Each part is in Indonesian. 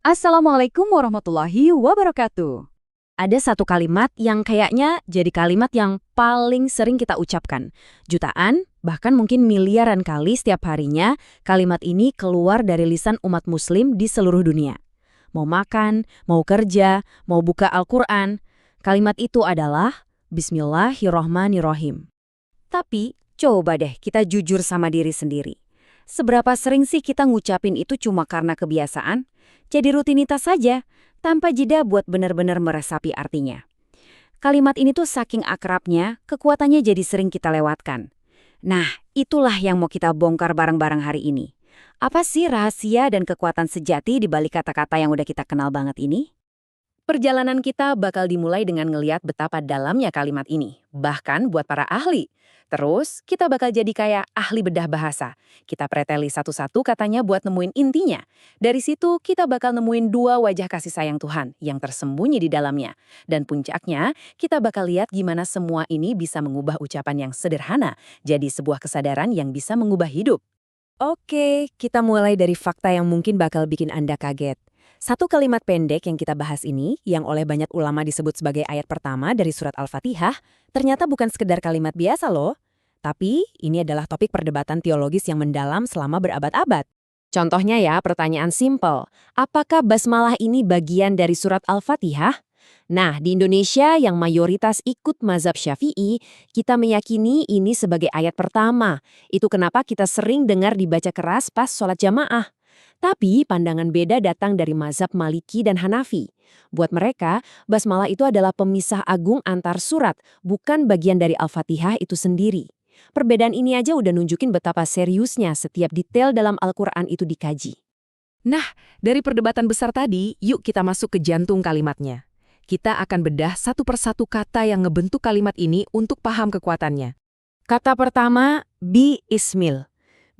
Assalamualaikum warahmatullahi wabarakatuh. Ada satu kalimat yang kayaknya jadi kalimat yang paling sering kita ucapkan. Jutaan, bahkan mungkin miliaran kali setiap harinya, kalimat ini keluar dari lisan umat muslim di seluruh dunia. Mau makan, mau kerja, mau buka Al-Quran, kalimat itu adalah Bismillahirrohmanirrohim. Tapi, coba deh kita jujur sama diri sendiri. Seberapa sering sih kita ngucapin itu cuma karena kebiasaan? Jadi rutinitas saja, tanpa jeda buat benar-benar meresapi artinya. Kalimat ini tuh saking akrabnya, kekuatannya jadi sering kita lewatkan. Nah, itulah yang mau kita bongkar bareng-bareng hari ini. Apa sih rahasia dan kekuatan sejati di balik kata-kata yang udah kita kenal banget ini? Perjalanan kita bakal dimulai dengan ngeliat betapa dalamnya kalimat ini, bahkan buat para ahli. Terus, kita bakal jadi kayak ahli bedah bahasa. Kita preteli satu-satu katanya buat nemuin intinya. Dari situ, kita bakal nemuin dua wajah kasih sayang Tuhan yang tersembunyi di dalamnya. Dan puncaknya, kita bakal lihat gimana semua ini bisa mengubah ucapan yang sederhana jadi sebuah kesadaran yang bisa mengubah hidup. Oke, kita mulai dari fakta yang mungkin bakal bikin Anda kaget. Satu kalimat pendek yang kita bahas ini, yang oleh banyak ulama disebut sebagai ayat pertama dari surat Al-Fatihah, ternyata bukan sekedar kalimat biasa loh. Tapi, ini adalah topik perdebatan teologis yang mendalam selama berabad-abad. Contohnya ya, pertanyaan simpel. Apakah basmalah ini bagian dari surat Al-Fatihah? Nah, di Indonesia yang mayoritas ikut mazhab Syafi'i, kita meyakini ini sebagai ayat pertama. Itu kenapa kita sering dengar dibaca keras pas sholat jamaah. Tapi pandangan beda datang dari mazhab Maliki dan Hanafi. Buat mereka, basmalah itu adalah pemisah agung antar surat, bukan bagian dari Al-Fatihah itu sendiri. Perbedaan ini aja udah nunjukin betapa seriusnya setiap detail dalam Al-Quran itu dikaji. Nah, dari perdebatan besar tadi, yuk kita masuk ke jantung kalimatnya. Kita akan bedah satu persatu kata yang ngebentuk kalimat ini untuk paham kekuatannya. Kata pertama, bi ismil.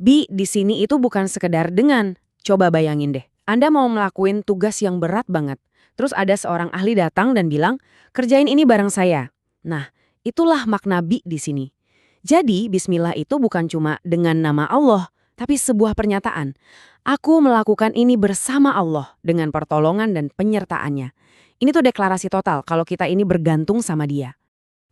Bi di sini itu bukan sekedar dengan. Coba bayangin deh, Anda mau ngelakuin tugas yang berat banget. Terus ada seorang ahli datang dan bilang, kerjain ini bareng saya. Nah, itulah makna bi di sini. Jadi, bismillah itu bukan cuma dengan nama Allah, tapi sebuah pernyataan. Aku melakukan ini bersama Allah dengan pertolongan dan penyertaannya. Ini tuh deklarasi total kalau kita ini bergantung sama Dia.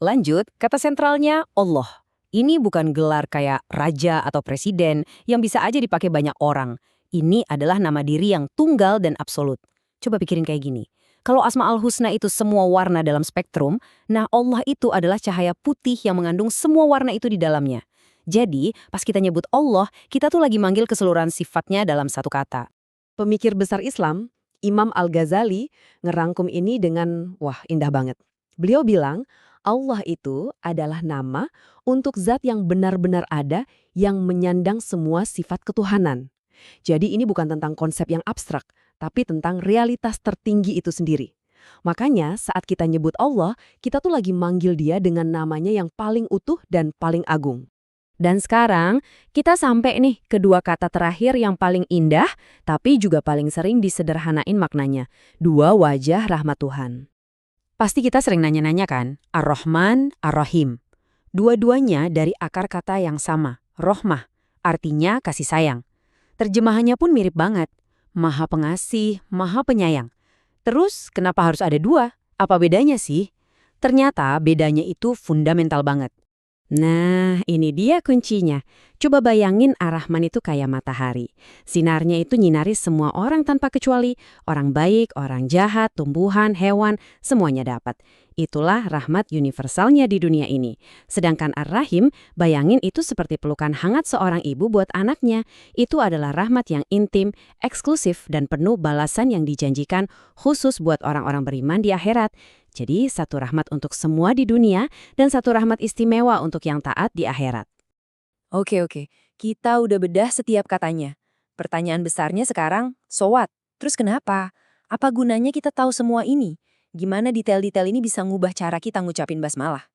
Lanjut, kata sentralnya Allah. Ini bukan gelar kayak raja atau presiden yang bisa aja dipakai banyak orang. Ini adalah nama diri yang tunggal dan absolut. Coba pikirin kayak gini. Kalau Asma'ul Husna itu semua warna dalam spektrum, nah Allah itu adalah cahaya putih yang mengandung semua warna itu di dalamnya. Jadi, pas kita nyebut Allah, kita tuh lagi manggil keseluruhan sifatnya dalam satu kata. Pemikir besar Islam, Imam Al-Ghazali, ngerangkum ini dengan, wah indah banget. Beliau bilang, Allah itu adalah nama untuk zat yang benar-benar ada yang menyandang semua sifat ketuhanan. Jadi ini bukan tentang konsep yang abstrak, tapi tentang realitas tertinggi itu sendiri. Makanya saat kita nyebut Allah, kita tuh lagi manggil Dia dengan namanya yang paling utuh dan paling agung. Dan sekarang, kita sampai nih ke dua kata terakhir yang paling indah, tapi juga paling sering disederhanain maknanya. Dua wajah rahmat Tuhan. Pasti kita sering nanya-nanya kan, Ar-Rahman, Ar-Rahim. Dua-duanya dari akar kata yang sama, rohmah, artinya kasih sayang. Terjemahannya pun mirip banget. Maha pengasih, maha penyayang. Terus, kenapa harus ada dua? Apa bedanya sih? Ternyata bedanya itu fundamental banget. Nah, ini dia kuncinya. Coba bayangin Ar-Rahman itu kayak matahari. Sinarnya itu nyinari semua orang tanpa kecuali. Orang baik, orang jahat, tumbuhan, hewan, semuanya dapat. Itulah rahmat universalnya di dunia ini. Sedangkan Ar-Rahim, bayangin itu seperti pelukan hangat seorang ibu buat anaknya. Itu adalah rahmat yang intim, eksklusif, dan penuh balasan yang dijanjikan khusus buat orang-orang beriman di akhirat. Jadi satu rahmat untuk semua di dunia dan satu rahmat istimewa untuk yang taat di akhirat. Oke, kita udah bedah setiap katanya. Pertanyaan besarnya sekarang, so what? Terus kenapa? Apa gunanya kita tahu semua ini? Gimana detail-detail ini bisa ngubah cara kita ngucapin basmalah?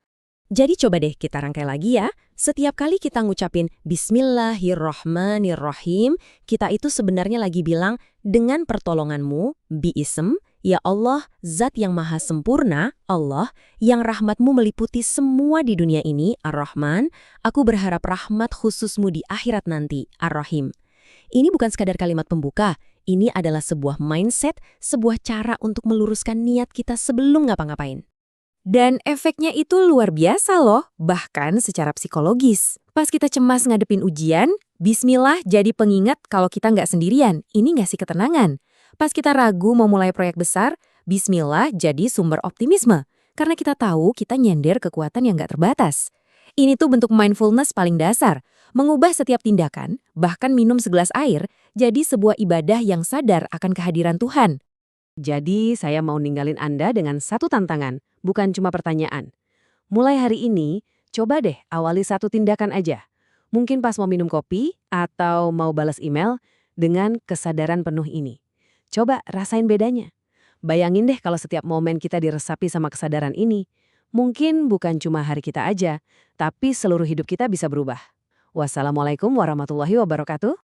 Jadi coba deh kita rangkai lagi ya. Setiap kali kita ngucapin Bismillahirrohmanirrohim, kita itu sebenarnya lagi bilang, dengan pertolonganmu, bi'ism, ya Allah, zat yang maha sempurna, Allah, yang rahmatmu meliputi semua di dunia ini, Ar-Rahman, aku berharap rahmat khususmu di akhirat nanti, Ar-Rahim. Ini bukan sekadar kalimat pembuka, Ini adalah sebuah mindset, sebuah cara untuk meluruskan niat kita sebelum ngapa-ngapain. Dan efeknya itu luar biasa loh, bahkan secara psikologis. Pas kita cemas ngadepin ujian, bismillah jadi pengingat kalau kita nggak sendirian. Ini ngasih ketenangan. Pas kita ragu mau mulai proyek besar, bismillah jadi sumber optimisme. Karena kita tahu kita nyender kekuatan yang nggak terbatas. Ini tuh bentuk mindfulness paling dasar. Mengubah setiap tindakan, bahkan minum segelas air, jadi sebuah ibadah yang sadar akan kehadiran Tuhan. Jadi, saya mau ninggalin Anda dengan satu tantangan, bukan cuma pertanyaan. Mulai hari ini, coba deh awali satu tindakan aja. Mungkin pas mau minum kopi atau mau balas email dengan kesadaran penuh ini. Coba rasain bedanya. Bayangin deh kalau setiap momen kita diresapi sama kesadaran ini. Mungkin bukan cuma hari kita aja, tapi seluruh hidup kita bisa berubah. Wassalamualaikum warahmatullahi wabarakatuh.